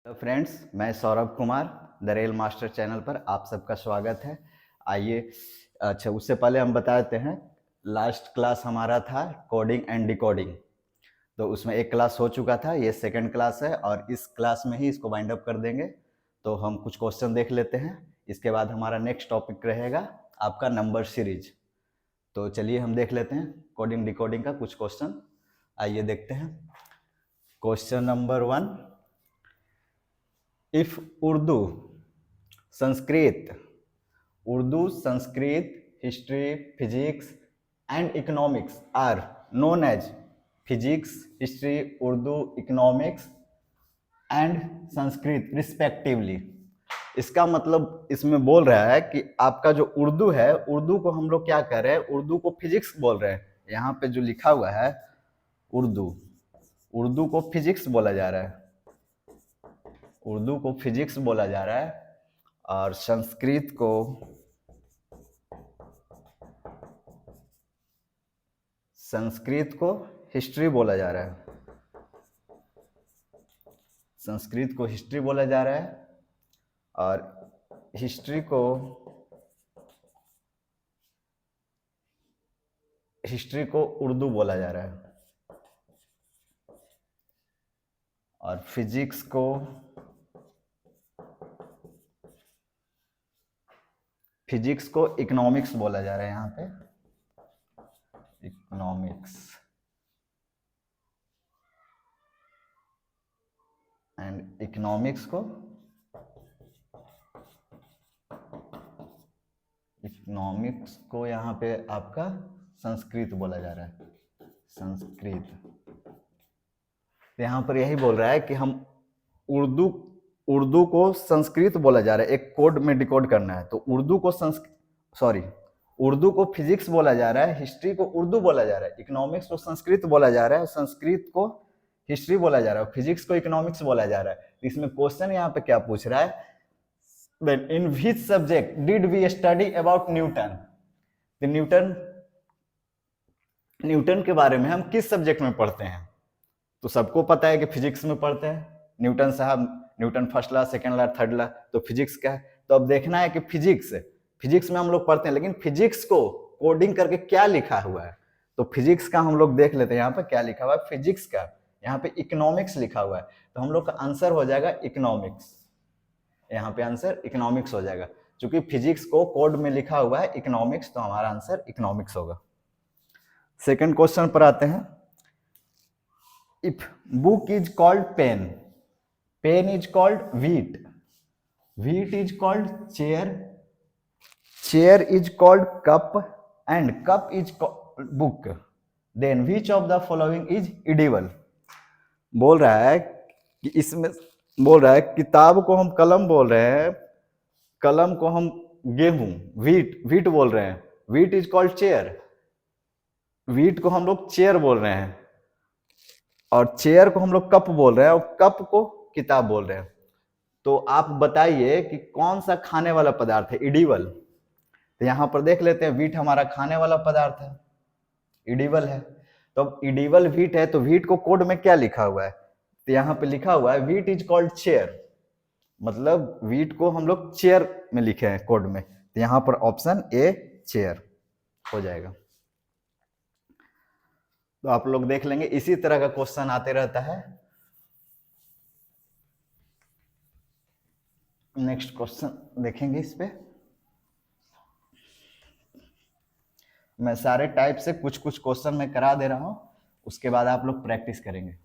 Hello friends, मैं Saurabh Kumar दरेल master channel पर आप सबका स्वागत है। आइए, अच्छा उससे पहले हम बता देते हैं, लास्ट क्लास हमारा था कोडिंग एंड डिकोडिंग। तो उसमें एक क्लास हो चुका था, ये सेकंड क्लास है और इस क्लास में ही इसको वाइंड अप कर देंगे। तो हम कुछ क्वेश्चन देख लेते हैं, इसके बाद हमारा नेक्स्ट टॉपिक रहेगा आपका नंबर सीरीज। तो चलिए हम देख लेते हैं कोडिंग डिकोडिंग का कुछ क्वेश्चन। आइए देखते हैं। Question number 1, if Sanskrit Urdu, Sanskrit, history, physics and economics are known as physics, history, Urdu, economics and Sanskrit respectively. इसका मतलब इसमें बोल रहा है कि आपका जो उर्दू है, उर्दू को हम लोग क्या कर रहे हैं, उर्दू को फिजिक्स बोल रहे हैं। यहाँ पे जो लिखा हुआ है उर्दू, उर्दू को फिजिक्स बोला जा रहा है, उर्दू को फिजिक्स बोला जा रहा है और संस्कृत को हिस्ट्री बोला जा रहा है, संस्कृत को हिस्ट्री बोला जा रहा है और हिस्ट्री को उर्दू बोला जा रहा है और फिजिक्स को इकोनॉमिक्स बोला जा रहा है। यहाँ पे इकोनॉमिक्स एंड इकोनॉमिक्स को यहाँ पे आपका संस्कृत बोला जा रहा है, संस्कृत। तो यहाँ पर यही बोल रहा है कि हम उर्दू को संस्कृत बोला जा रहा है, एक कोड में डिकोड करना है। तो उर्दू को फिजिक्स बोला जा रहा है, हिस्ट्री को उर्दू बोला जा रहा है, इकोनॉमिक्स को संस्कृत बोला जा रहा है, संस्कृत को हिस्ट्री बोला जा रहा है, फिजिक्स को इकोनॉमिक्स बोला जा रहा है। इसमें क्वेश्चन यहाँ पे क्या पूछ रहा है, in which subject did we study about Newton. तो न्यूटन के बारे में हम किस सब्जेक्ट में पढ़ते हैं? तो सबको पता है कि फिजिक्स में पढ़ते हैं। न्यूटन साहब, न्यूटन फर्स्ट ला, सेकंड ला, थर्ड ला, तो फिजिक्स का है। तो अब देखना है कि फिजिक्स में हम लोग पढ़ते हैं, लेकिन फिजिक्स को कोडिंग करके क्या लिखा हुआ है। तो फिजिक्स का हम लोग देख लेते हैं, यहाँ पे क्या लिखा हुआ है फिजिक्स का। यहाँ पे इकोनॉमिक्स लिखा हुआ है, तो हम लोग का आंसर हो जाएगा इकोनॉमिक्स। यहाँ पे आंसर इकोनॉमिक्स हो जाएगा, क्योंकि फिजिक्स को कोड में लिखा हुआ है इकोनॉमिक्स, तो हमारा आंसर इकोनॉमिक्स होगा। सेकंड क्वेश्चन पर आते हैं। If book is called pen, pen is called wheat, wheat is called chair, chair is called cup and cup is book, then which of the following is edible. बोल रहा है कि इसमें बोल रहा है किताब को हम कलम बोल रहे हैं, कलम को हम गेहूं, व्हीट बोल रहे हैं, wheat is called chair, wheat को हम लोग चेयर बोल रहे हैं और चेयर को हम लोग कप बोल रहे हैं और कप को किताब बोल रहे हैं। तो आप बताइए कि कौन सा खाने वाला पदार्थ है एडिबल। तो यहां पर देख लेते हैं, व्हीट हमारा खाने वाला पदार्थ है, एडिबल है। तो अब एडिबल व्हीट है, तो व्हीट को कोड में क्या लिखा हुआ है? तो यहाँ पे लिखा हुआ है व्हीट इज कॉल्ड चेयर, मतलब व्हीट को हम लोग चेयर में लिखे हैं कोड में। तो यहाँ पर ऑप्शन ए चेयर हो जाएगा। तो आप लोग देख लेंगे, इसी तरह का क्वेश्चन आते रहता है। नेक्स्ट क्वेश्चन देखेंगे इस पे। मैं सारे टाइप से कुछ कुछ क्वेश्चन मैं करा दे रहा हूं, उसके बाद आप लोग प्रैक्टिस करेंगे।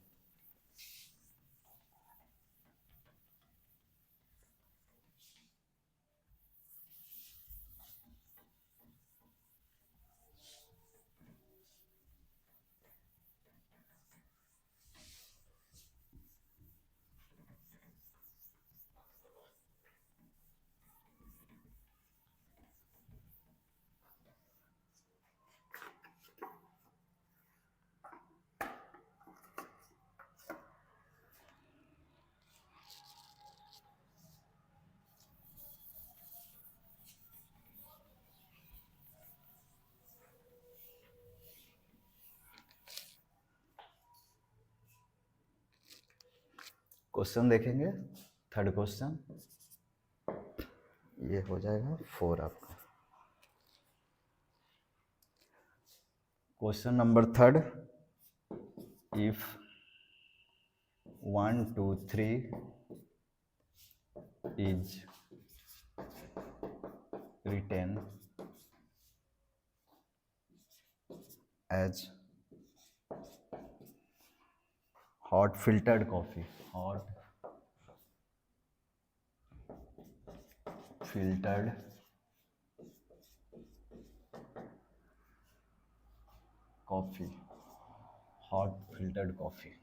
क्वेश्चन देखेंगे, थर्ड क्वेश्चन ये हो जाएगा 4 आपका। Question number third, if 1 2 3 is written as hot filtered coffee, hot filtered coffee, hot filtered coffee,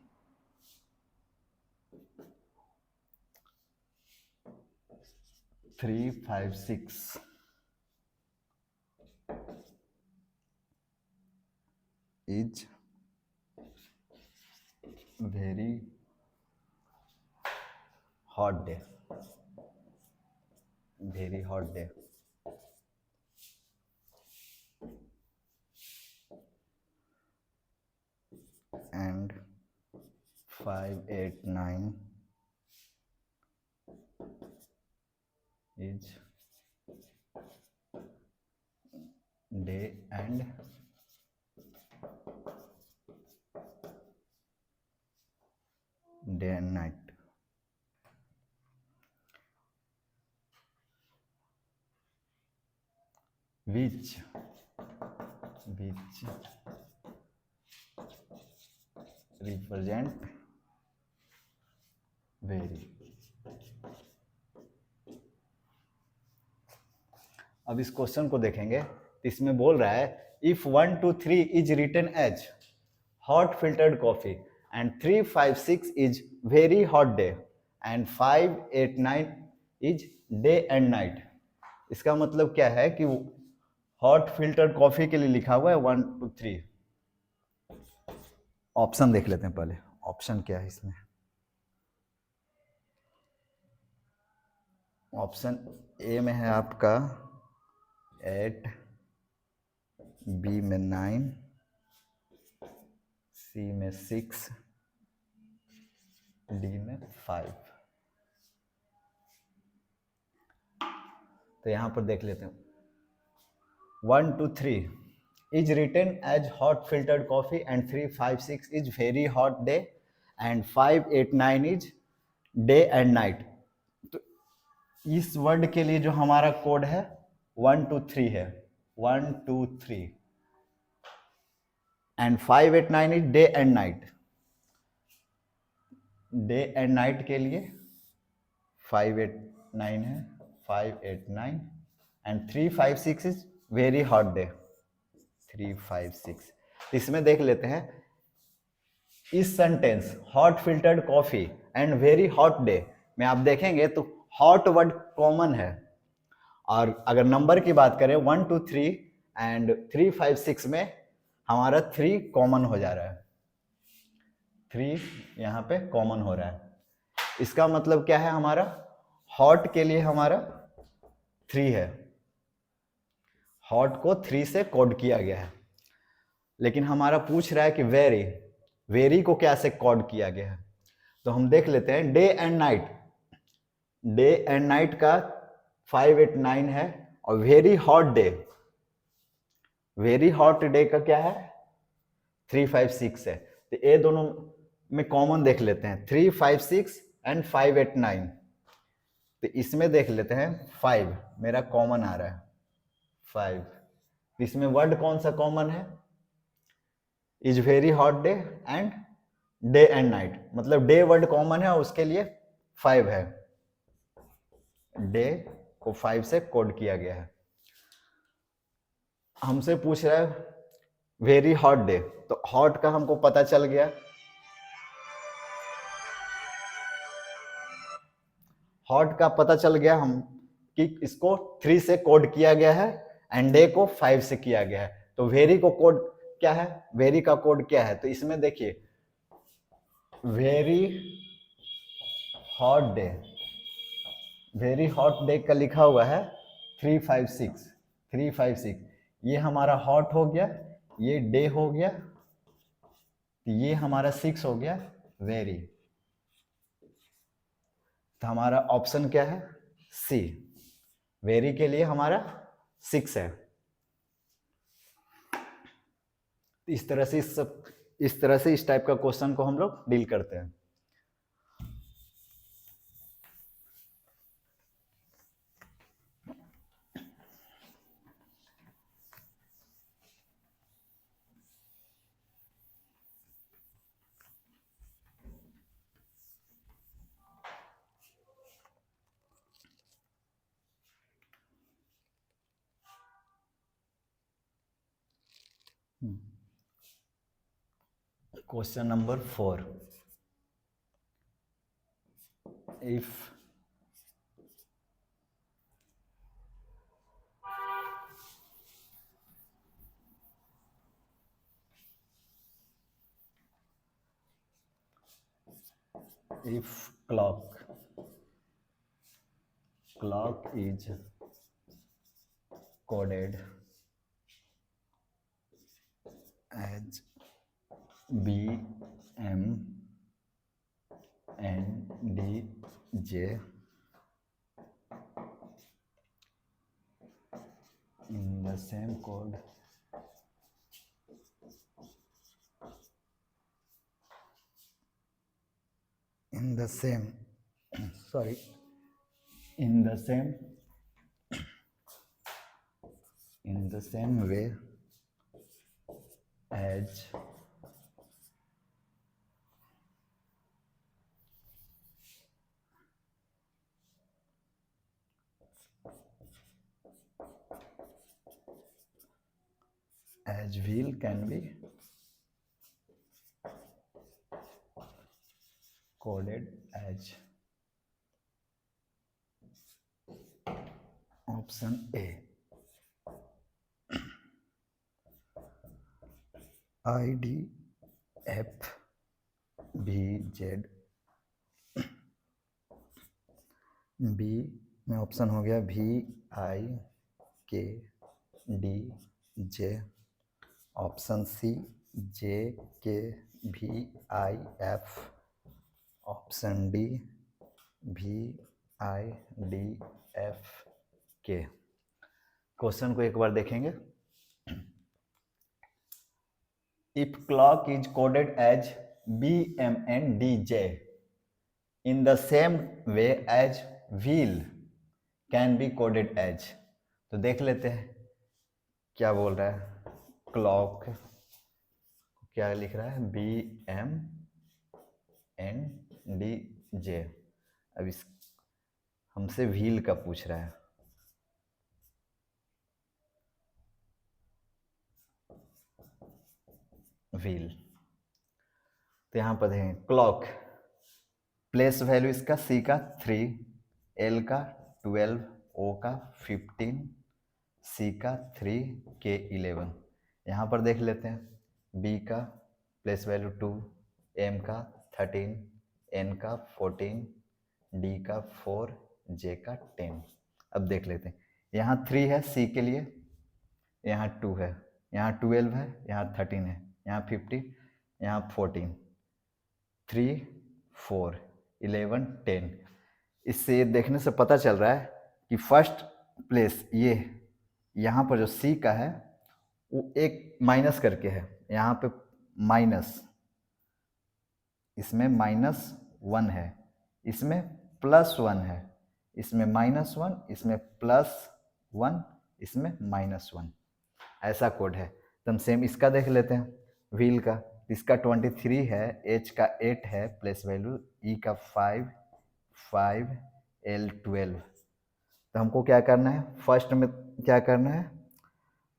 3 5 6 is very hot day, very hot day, and 5 8 9 is day and night. Which represent vary. अब इस question को देखेंगे तो इसमें बोल रहा है if 1 2 3 is written as hot filtered coffee and 3 5 6 is very hot day and 5 8 9 is day and night. इसका मतलब क्या है कि हॉट फिल्टर्ड कॉफी के लिए लिखा हुआ है 1 2 3। ऑप्शन देख लेते हैं पहले, ऑप्शन क्या है इसमें। ऑप्शन ए में है आपका 8, बी में 9, सी में 6, डी में 5। तो यहां पर देख लेते हैं 1 2 3 is written as hot filtered coffee and 3 5 6 is very hot day and 5 8 9 is day and night। तो इस वर्ड के लिए जो हमारा कोड है 1 2 3 है, 1 2 3 and 5 8 9 is day and night. Day and night के लिए 5 8 9 है, 5 8 9 and 3 5 6 is very hot day, 3 5 6। इसमें देख लेते हैं इस sentence hot filtered coffee and very hot day में आप देखेंगे तो हॉट वर्ड कॉमन है, और अगर नंबर की बात करें 1 2 3 एंड 3 5 6 में हमारा 3 कॉमन हो जा रहा है, 3 यहाँ पे कॉमन हो रहा है। इसका मतलब क्या है, हमारा हॉट के लिए हमारा 3 है, हॉट को 3 से कोड किया गया है। लेकिन हमारा पूछ रहा है कि वेरी को क्या से कोड किया गया है। तो हम देख लेते हैं day and night, day and night का 5 8 9 है, और वेरी हॉट डे का क्या है 3 5 6 है। तो ये दोनों में कॉमन देख लेते हैं 3 5 6 एंड 5 8 9। तो इसमें देख लेते हैं 5 मेरा कॉमन आ रहा है 5। इसमें वर्ड कौन सा कॉमन है, is very hot day and day and night, मतलब डे वर्ड कॉमन है उसके लिए 5 है, डे को 5 से कोड किया गया है। हमसे पूछ रहा है वेरी हॉट डे, तो हॉट का हमको पता चल गया, हॉट का पता चल गया हम कि इसको 3 से कोड किया गया है एंड डे को 5 से किया गया है। तो वेरी को कोड क्या है, वेरी का कोड क्या है, तो इसमें देखिए very hot day, very hot day का लिखा हुआ है 3 5 6, 3 5 6। ये हमारा हॉट हो गया, ये डे हो गया, ये हमारा 6 हो गया वेरी। तो हमारा ऑप्शन क्या है? सी। वेरी के लिए हमारा 6 है। इस तरह से इस टाइप का क्वेश्चन को हम लोग डील करते हैं। Question number 4, if clock is coded as B M N D J in the same code in the same sorry in the same way as wheel can be coded as option A I D F B Z B में option हो गया V I K D J, option C J K V I F, option D V I D F K। Question को एक बार देखेंगे। If clock is coded as B M N D J in the same way as wheel can be coded as, तो देख लेते हैं क्या बोल रहा है। क्लॉक क्या लिख रहा है? B M N D J. अब इस हमसे व्हील का पूछ रहा है। व्हील, तो यहाँ पर देखें क्लॉक, प्लेस वैल्यू इसका सी का 3, एल का 12, ओ का 15, सी का 3, के 11। यहाँ पर देख लेते हैं बी का प्लेस वैल्यू 2, एम का 13, एन का 14, डी का 4, जे का 10। अब देख लेते हैं, यहाँ 3 है सी के लिए, यहाँ 2 है, यहाँ 12 है, यहाँ 13 है, यहाँ 15, यहाँ 14, 3, 4, 11, 10। इससे देखने से पता चल रहा है कि फर्स्ट प्लेस ये यहाँ पर जो सी का है वो एक माइनस करके है, यहाँ पे माइनस, इसमें -1 है, इसमें +1 है, इसमें -1, इसमें +1, इसमें -1, ऐसा कोड है। तो हम सेम इसका देख लेते हैं व्हील का। इसका 23 है, एच का 8 है प्लेस वैल्यू, ई का 5, 5, एल 12। तो हमको क्या करना है, फर्स्ट में क्या करना है,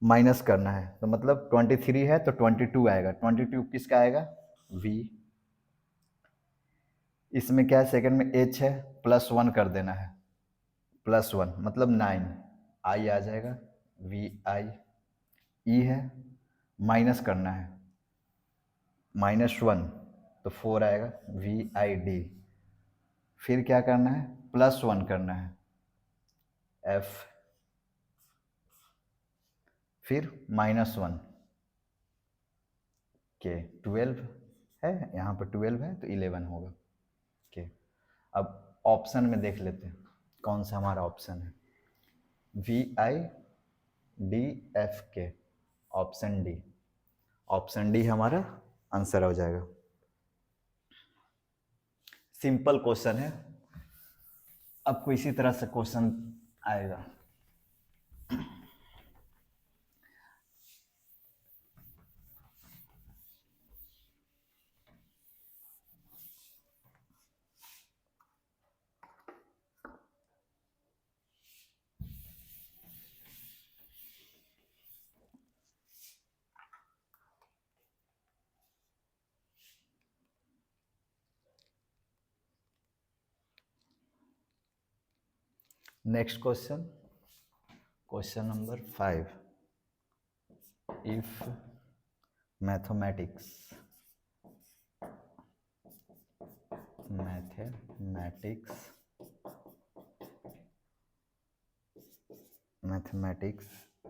माइनस करना है। तो मतलब 23 है तो 22 आएगा। 22 किसका आएगा? वी। इसमें क्या है, सेकंड में एच है, +1 कर देना है, +1 मतलब 9, आई आ जाएगा, वी आई। ई है, माइनस करना है, -1 तो 4 आएगा, वी आई डी। फिर क्या करना है, +1 करना है, एफ। फिर -1 के 12 है, यहाँ पर 12 है तो 11 होगा के। अब ऑप्शन में देख लेते हैं कौन सा हमारा ऑप्शन है। VIDFK, option D. Option D हमारा आंसर हो जाएगा। सिंपल क्वेश्चन है, आपको इसी तरह से क्वेश्चन आएगा। Next question, question number 5। If mathematics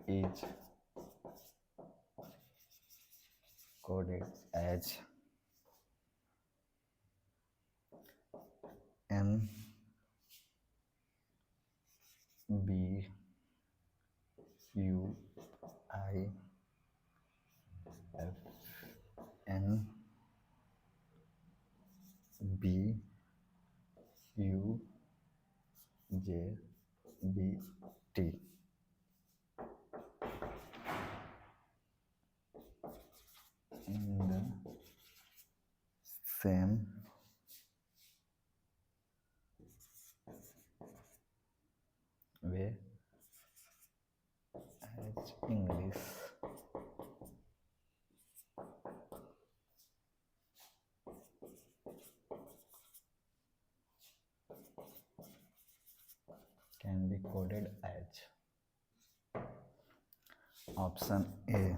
is coded as N B U I F N B U J B T, in the same way as English, can be coded as option A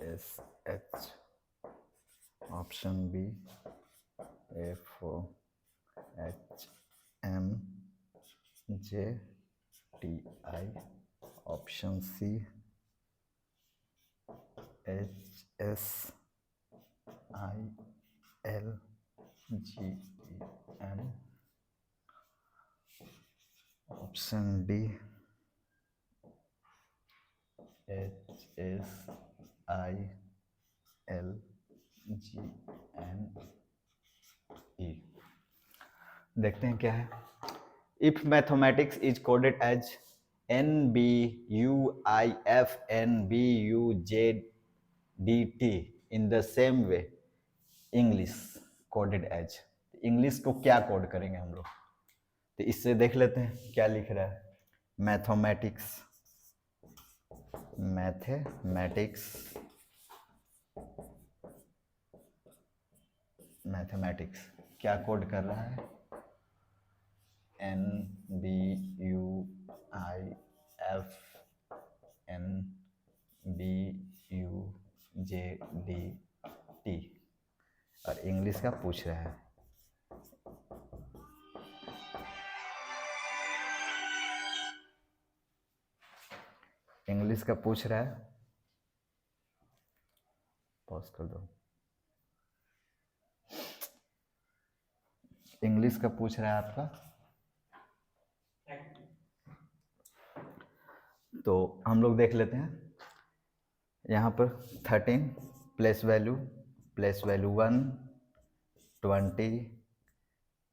LISH, option B FOHMJTI, option C HSILGEN, option D HSILGNE। देखते हैं क्या है। If mathematics is coded as NBUIFNBUJDT in the same way English coded as, English को क्या code करेंगे हम लोग, तो इससे देख लेते हैं क्या लिख रहा है। मैथमेटिक्स क्या कोड कर रहा है, NBUIFNBUJDT, और इंग्लिश का पूछ रहा है। इंग्लिश का पूछ रहा है, पॉज कर दो। इंग्लिश का पूछ रहा है आपका, तो हम लोग देख लेते हैं। यहाँ पर 13 प्लेस वैल्यू 1 20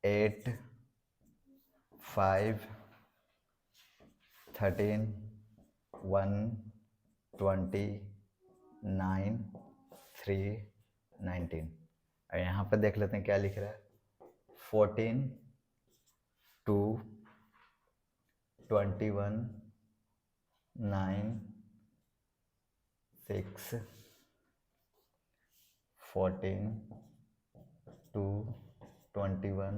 8 5 13 1 20 9 3 19, और यहाँ पर देख लेते हैं क्या लिख रहा है। 14 2 21 9 6 14 2 21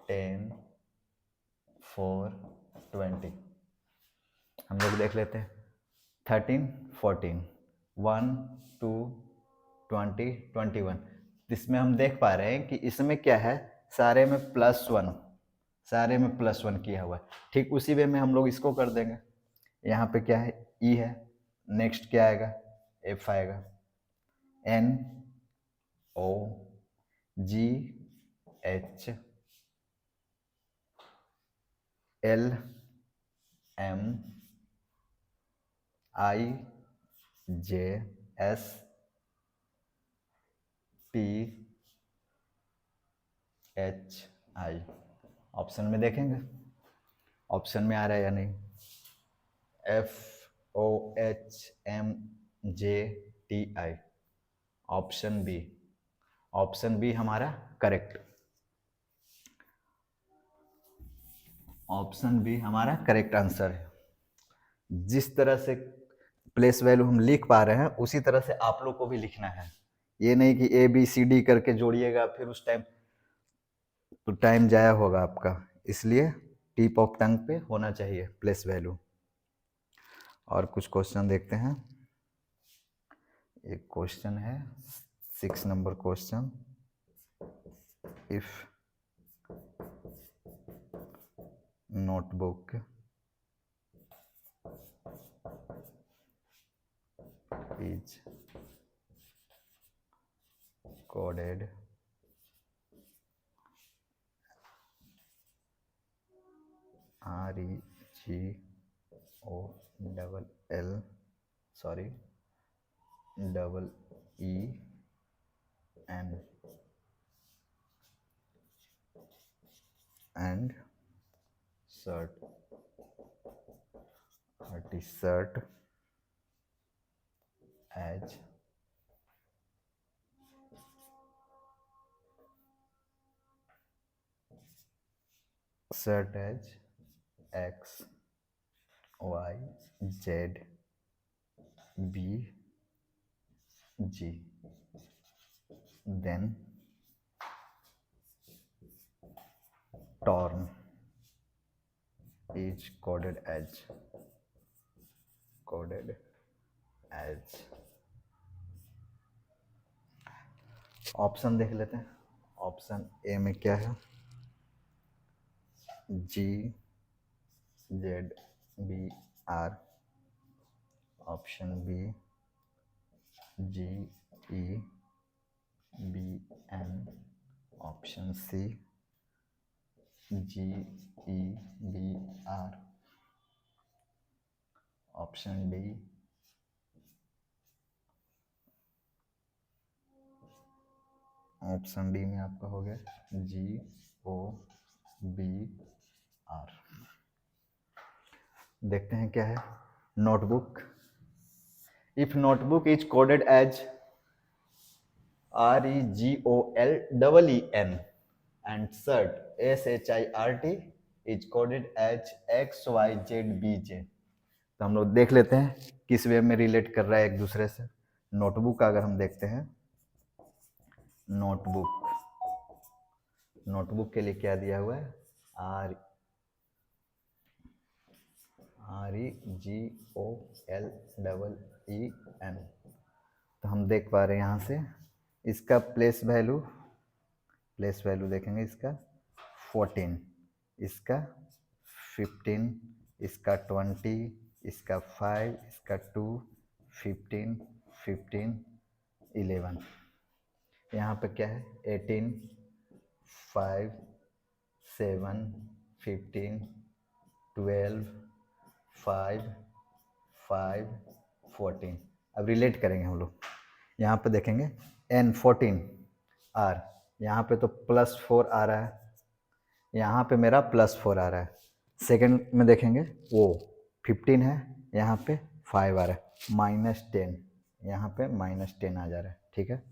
10 4 20। हम लोग देख लेते हैं 13 14 1 2 20 21। इसमें हम देख पा रहे हैं कि इसमें क्या है, सारे में +1 किया हुआ है। ठीक उसी वे में हम लोग इसको कर देंगे। यहाँ पे क्या है, ई है नेक्स्ट क्या आएगा, F आएगा, NOGH LMIJSTHI। ऑप्शन में देखेंगे, ऑप्शन में आ रहा है या नहीं, FOHMJTI, option B, option B हमारा करेक्ट, ऑप्शन बी हमारा करेक्ट आंसर है। जिस तरह से प्लेस वैल्यू हम लिख पा रहे हैं उसी तरह से आप लोग को भी लिखना है, ये नहीं कि ABCD करके जोड़िएगा फिर उस टाइम तो टाइम जाया होगा आपका, इसलिए टिप ऑफ टंग पे होना चाहिए प्लेस वैल्यू। और कुछ क्वेश्चन देखते हैं, एक क्वेश्चन है 6 number question, if notebook is coded REGOLLEN and shirt as X, Y, Z, B, G, then torn is coded as option देख लेते हैं। ऑप्शन ए में क्या है, GZBR, option B GEBN, option C GEBR, option D में आपका हो गया GOBR। देखते हैं क्या है, notebook, if notebook is coded as REGOLLEN and shirt SHIRT is coded as XYZBJ। तो हम लोग देख लेते हैं किस वे में रिलेट कर रहा है एक दूसरे से। नोटबुक अगर हम देखते हैं, नोटबुक के लिए क्या दिया हुआ है, REGOLLEN। तो हम देख पा रहे हैं यहाँ से इसका प्लेस वैल्यू देखेंगे, इसका 14, इसका 15, इसका 20, इसका 5, इसका 2, 15, 15, 11। यहाँ पे क्या है 18, 5, 7, 15, 12, 5, 5, 14। अब रिलेट करेंगे हम लोग, यहाँ पे देखेंगे N14R, यहाँ पे तो +4 आ रहा है, यहाँ पे मेरा +4 आ रहा है। सेकंड में देखेंगे वो 15 है, यहाँ पे 5 आ रहा है, -10, यहाँ पे -10 आ जा रहा है, ठीक है।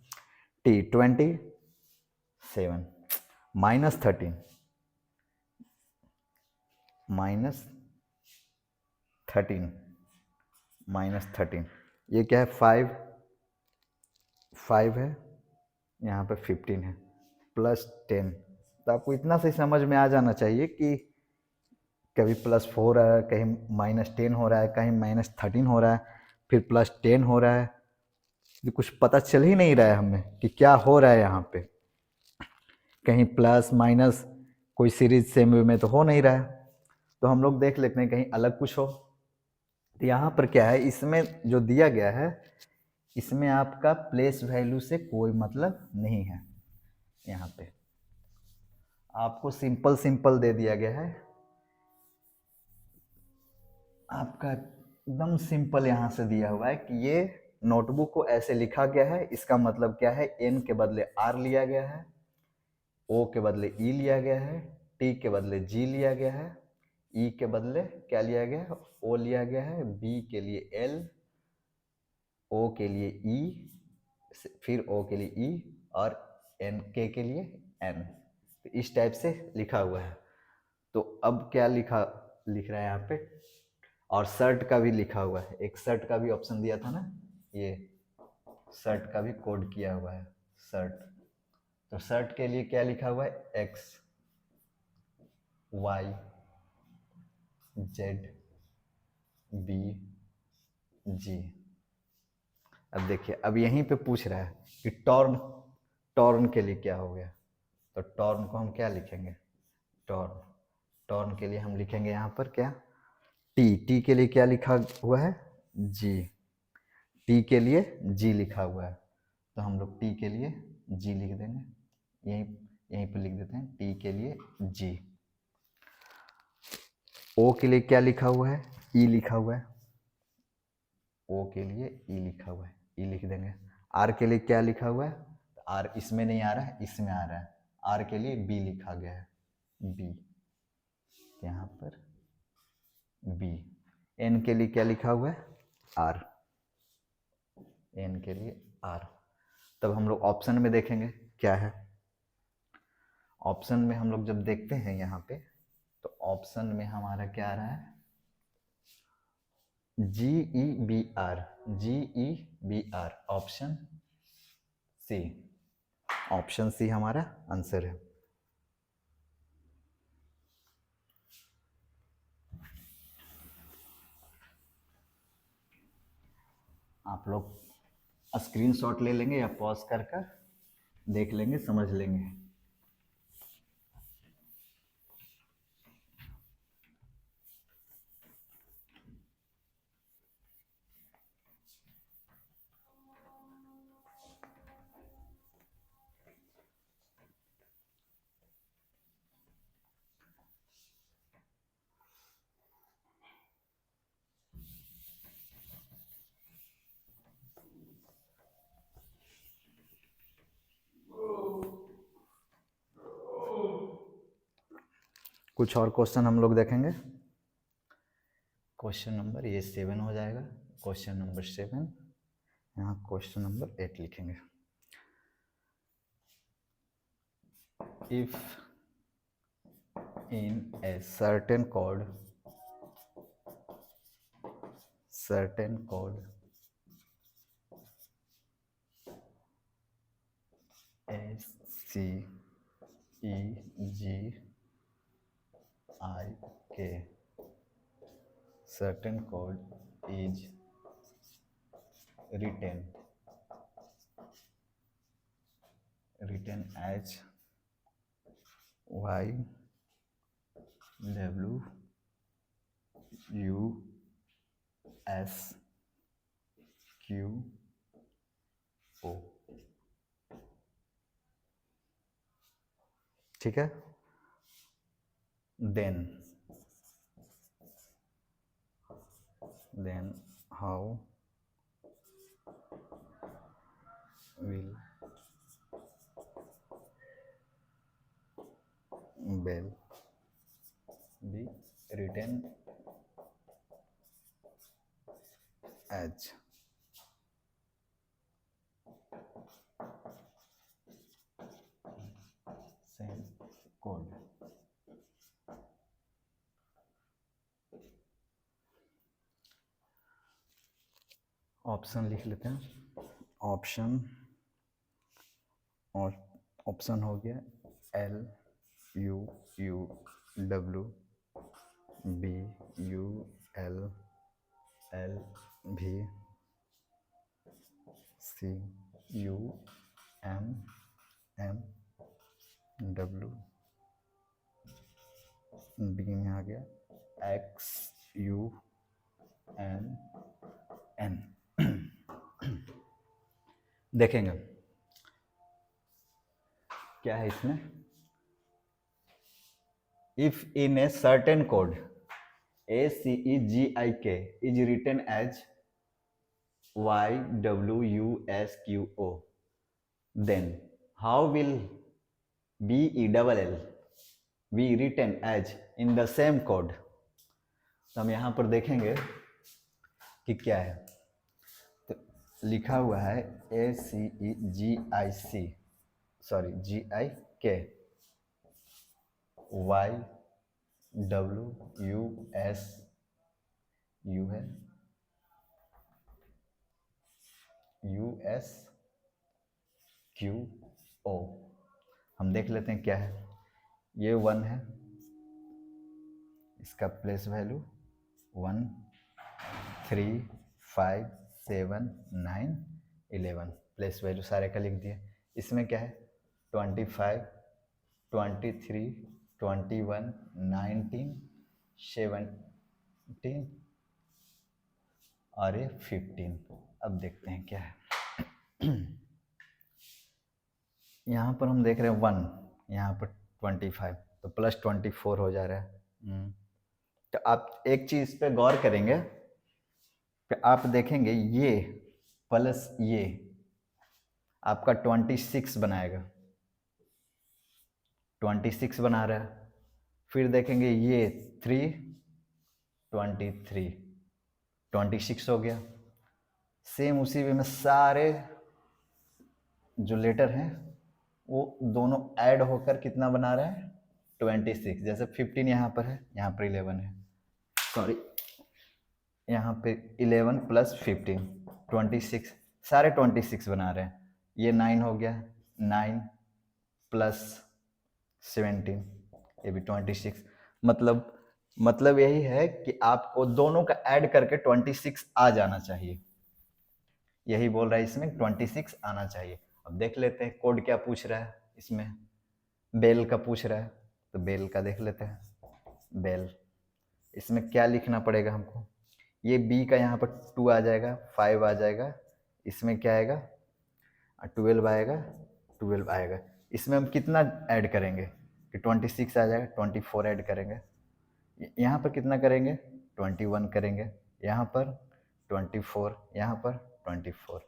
T27 -13, -13, ये क्या है 5 है, यहाँ पे 15 है, +10। तो आपको इतना से समझ में आ जाना चाहिए कि कभी +4 है, कहीं -10 हो रहा है, कहीं -13 हो रहा है, फिर +10 हो रहा है। ये कुछ पता चल ही नहीं रहा है हमें कि क्या हो रहा है यहाँ पे, कहीं प्लस माइनस कोई सीरीज सेम वे में तो हो नहीं रहा है। तो हम लोग देख लेते हैं कहीं अलग कुछ हो। तो यहाँ पर क्या है, इसमें जो दिया गया है इसमें आपका प्लेस वैल्यू से कोई मतलब नहीं है। यहाँ पे आपको सिंपल सिंपल दे दिया गया है, आपका एकदम सिंपल यहाँ से दिया हुआ है कि ये नोटबुक को ऐसे लिखा गया है, इसका मतलब क्या है, एन के बदले आर लिया गया है, ओ के बदले ई लिया गया है, टी के बदले जी लिया गया है, ई के बदले क्या लिया गया है, ओ लिया गया है, बी के लिए एल, ओ के लिए ई, फिर ओ के लिए ई, और एन के लिए एन। तो इस टाइप से लिखा हुआ है। तो अब क्या लिख रहा है यहाँ पे, और शर्ट का भी लिखा हुआ है, एक शर्ट का भी ऑप्शन दिया था ना, ये शर्ट का भी कोड किया हुआ है शर्ट। तो शर्ट के लिए क्या लिखा हुआ है, एक्स वाई जेड बी जी। अब देखिए, अब यहीं पे पूछ रहा है कि टॉर्न, टॉर्न के लिए क्या हो गया। तो टॉर्न को हम क्या लिखेंगे, टॉर्न, टॉर्न के लिए हम लिखेंगे यहाँ पर क्या, टी, टी के लिए क्या लिखा हुआ है, जी, टी के लिए जी लिखा हुआ है, तो हम लोग टी के लिए जी लिख देंगे, यहीं यहीं पे लिख देते हैं टी के लिए जी। ओ के लिए क्या लिखा हुआ है, ई लिखा हुआ है, ओ के लिए ई लिखा हुआ है, ई लिख देंगे। आर के लिए क्या लिखा हुआ है, आर इसमें नहीं आ रहा है, इसमें आ रहा है, आर के लिए बी लिखा गया है, बी, यहाँ पर बी। एन के लिए क्या लिखा हुआ है, आर, एन के लिए आर। तब हम लोग ऑप्शन में देखेंगे क्या है, ऑप्शन में हम लोग जब देखते हैं यहाँ पे, तो ऑप्शन में हमारा क्या आ रहा है, G E B R, G E B R, option C, option C हमारा आंसर है। आप लोग स्क्रीनशॉट ले लेंगे या पॉज कर कर देख लेंगे, समझ लेंगे। कुछ और क्वेश्चन हम लोग देखेंगे। क्वेश्चन नंबर ये 7 हो जाएगा, क्वेश्चन नंबर 7, यहाँ क्वेश्चन नंबर 8 लिखेंगे। If in a certain code A C E G I K, certain code is written as Y W U S Q O। ठीक है, then how will bell be written as, same code। Option लिख लेते हैं, option, और option हो गया L U U W B U L L V C U M M W, B में आ गया X U एन एन देखेंगे क्या है इसमें। If in a certain code ACEGIK is written as YWUSQO, then how will BELL be written as in the same code? तो हम यहाँ पर देखेंगे कि क्या है। तो लिखा हुआ है ACEGIC सॉरी GIK YWUSU है USQO। हम देख लेते हैं क्या है। ये 1 है, इसका प्लेस वैल्यू 1 3 5 7 9 11 प्लेस वैल्यू सारे का लिख दिए। इसमें क्या है 25 23 21 19 17 और ये 15। अब देखते हैं क्या है। यहाँ पर हम देख रहे हैं 1, यहाँ पर 25 तो प्लस 24 हो जा रहा है। तो आप एक चीज पे गौर करेंगे कि आप देखेंगे ये प्लस ये आपका 26 बनाएगा, 26 बना रहा है। फिर देखेंगे ये 3 23 26 हो गया। सेम उसी वे में सारे जो लेटर हैं वो दोनों ऐड होकर कितना बना रहा है 26। जैसे 15 यहाँ पर है, यहाँ पर 11 है, सॉरी यहाँ पे 11 प्लस 15 26, सारे 26 बना रहे हैं। ये 9 हो गया, 9 प्लस 17 ये भी 26। मतलब यही है कि आपको दोनों का ऐड करके 26 आ जाना चाहिए। यही बोल रहा है इसमें 26 आना चाहिए। अब देख लेते हैं कोड क्या पूछ रहा है। इसमें बेल का पूछ रहा है तो बेल का देख लेते हैं। बेल इसमें क्या लिखना पड़ेगा हमको। ये बी का यहाँ पर 2 आ जाएगा, 5 आ जाएगा, इसमें क्या आएगा 12 आएगा, 12 आएगा। इसमें हम कितना ऐड करेंगे कि 26 आ जाएगा, 24 ऐड करेंगे। यहाँ पर कितना करेंगे 21 करेंगे, यहाँ पर 24, यहाँ पर 24।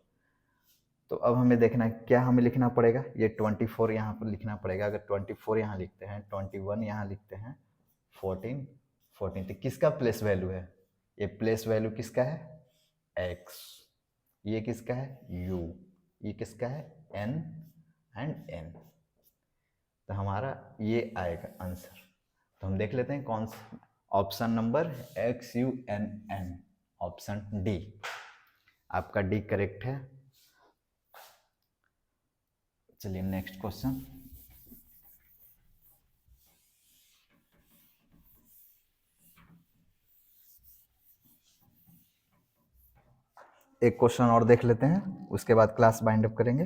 तो अब हमें देखना है क्या हमें लिखना पड़ेगा। ये 24 यहाँ पर लिखना पड़ेगा। अगर 24 यहाँ लिखते हैं, 21 यहाँ लिखते हैं, 14 तो किसका प्लेस वैल्यू है। ये प्लेस वैल्यू किसका है x, ये किसका है u, ये किसका है n एंड n। तो हमारा ये आएगा आंसर। तो हम देख लेते हैं कौन सा option number XUNN, option D. आपका डी करेक्ट है। चलिए नेक्स्ट क्वेश्चन। एक क्वेश्चन और देख लेते हैं, उसके बाद क्लास बाइंड अप करेंगे।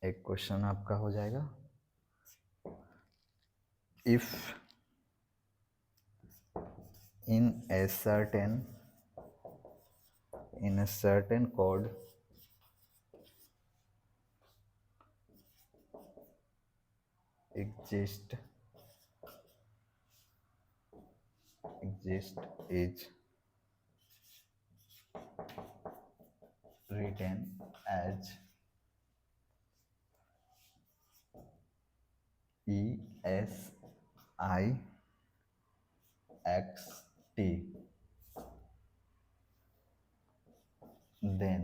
एक क्वेश्चन आपका हो जाएगा। If in a certain code exist is written as ESIXT, then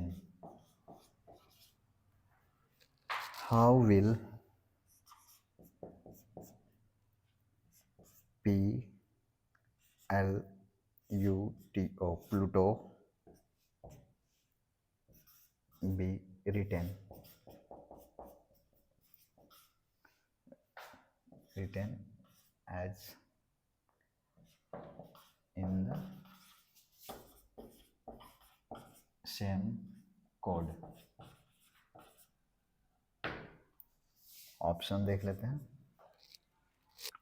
how will Pluto be written as in the same code। Option देख लेते हैं।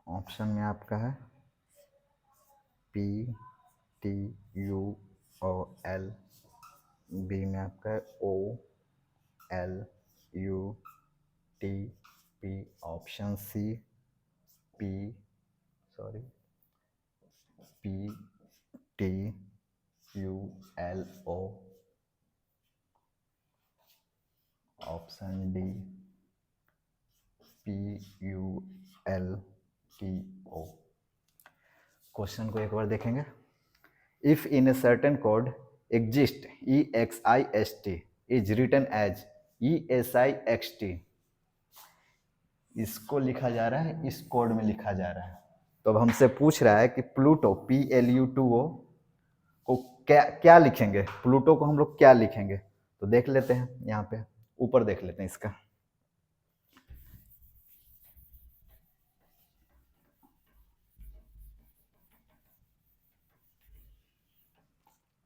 ऑप्शन में आपका है PTUOL, बी में आपका OLUTP, option C PTULO, option D PULTO। Question को एक बार देखेंगे। If in a certain code exist EXIST is written as ESIXT, इसको लिखा जा रहा है, इस कोड में लिखा जा रहा है। तो अब हमसे पूछ रहा है कि प्लूटो PLUTO को क्या लिखेंगे, प्लूटो को हम लोग क्या लिखेंगे। तो देख लेते हैं, यहाँ पे ऊपर देख लेते हैं इसका।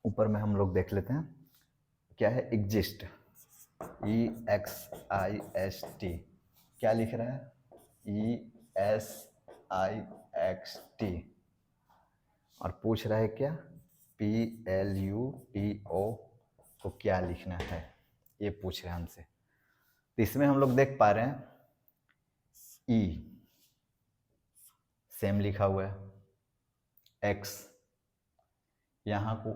ऊपर में हम लोग देख लेते हैं क्या है, एग्जिस्ट EXIST, क्या लिख रहा है ESIXT, और पूछ रहा है क्या PLUTO को क्या लिखना है, ये पूछ रहे हैं हमसे। तो इसमें हम लोग देख पा रहे हैं E सेम लिखा हुआ है, X यहाँ को,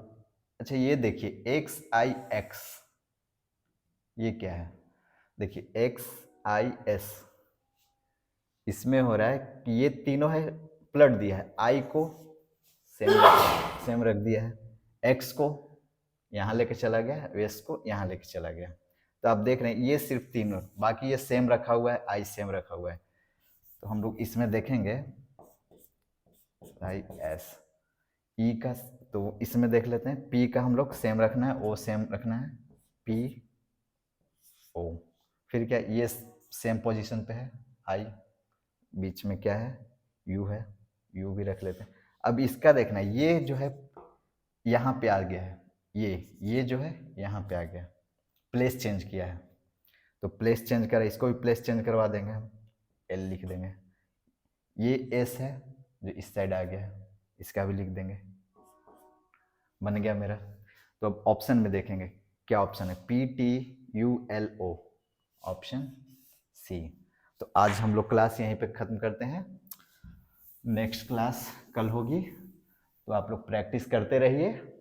अच्छा ये देखिए XIX, ये क्या है, देखिए XIS, इसमें हो रहा है कि ये तीनों है पलट दिया है, I को सेम रख दिया है, X को यहाँ लेके चला गया, S को यहाँ लेके चला गया। तो आप देख रहे हैं ये सिर्फ तीनों, बाकी ये सेम रखा हुआ है, I सेम रखा हुआ है। तो हम लोग इसमें देखेंगे IS E का, तो इसमें देख लेते हैं P का हम लोग सेम रखना है, O सेम रखना है, PO, फिर क्या ये सेम पोजीशन पे है I, बीच में क्या है U है, U भी रख लेते हैं। अब इसका देखना है, ये जो है यहाँ पे आ गया है, ये जो है यहाँ पे आ गया, प्लेस चेंज किया है। तो प्लेस चेंज करा, इसको भी प्लेस चेंज करवा देंगे हम, L लिख देंगे। ये S है जो इस साइड आ गया है, इसका भी लिख देंगे, बन गया मेरा। तो अब ऑप्शन में देखेंगे क्या ऑप्शन है, PTULO, ऑप्शन सी। तो आज हम लोग क्लास यहीं पे ख़त्म करते हैं, नेक्स्ट क्लास कल होगी, तो आप लोग प्रैक्टिस करते रहिए।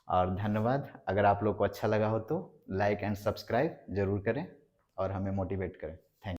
और धन्यवाद। अगर आप लोग को अच्छा लगा हो तो लाइक एंड सब्सक्राइब जरूर करें और हमें मोटिवेट करें।